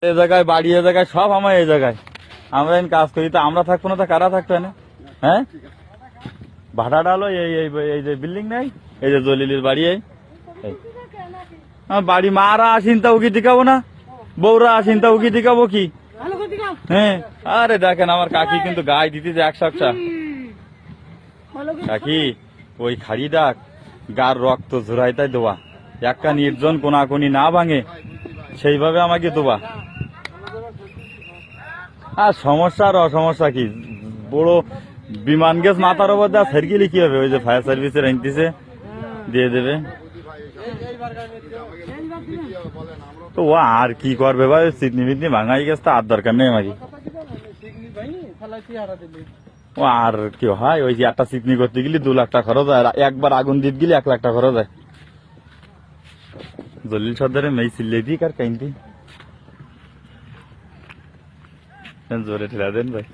এই জায়গায় বাড়ি, এই জায়গায় সব আমার এই জায়গায়। আমরা কাজ করি, তো আমরা থাকবো না, তা কারা থাকতো না? হ্যাঁ, ভাড়া ডালো এই যে বিল্ডিং নাই, এই যে জলিলের বাড়ি, এই বাড়ি। মারা আসিন তাও কি দিকাবো না, বউরা আসিন তাও কি দিকাবো কি? হ্যাঁ, আরে দেখেন আমার কাকি কিন্তু গায়ে দিতেছে 100 কাকি। ওই খাড়ি ডাক গার রক্ত ঝুরাইতাই দেওয়া, একটা নির্জন কোনাকুনি না ভাঙে সেইভাবে আমাকে দেওয়া। আর সমস্যা আর অসমস্যা কি, বড় বিমান গেছ মাথার ওপর দেওয়া ফেরগিলি কি হবে? ওই যে ফায়ার সার্ভিসের আনতেছে, দিয়ে দেবে। তো ও আর কি করবে ভাই, সিডনি ফিডনি ভাঙাই গেছে, আর দরকার নেই আমাকে। ও আর কি হয়, ওই যে একটা চিকনি করতে গেলে 2 লাখ টাকা খরচ হয়, একবার আগুন দিতে গেলে 1 লাখ টাকা খরচ হয়। জলিল সর্দারে মেয়ে চিল্লে দিক আর কাইন্দি জোরে ঠেলা দেন ভাই।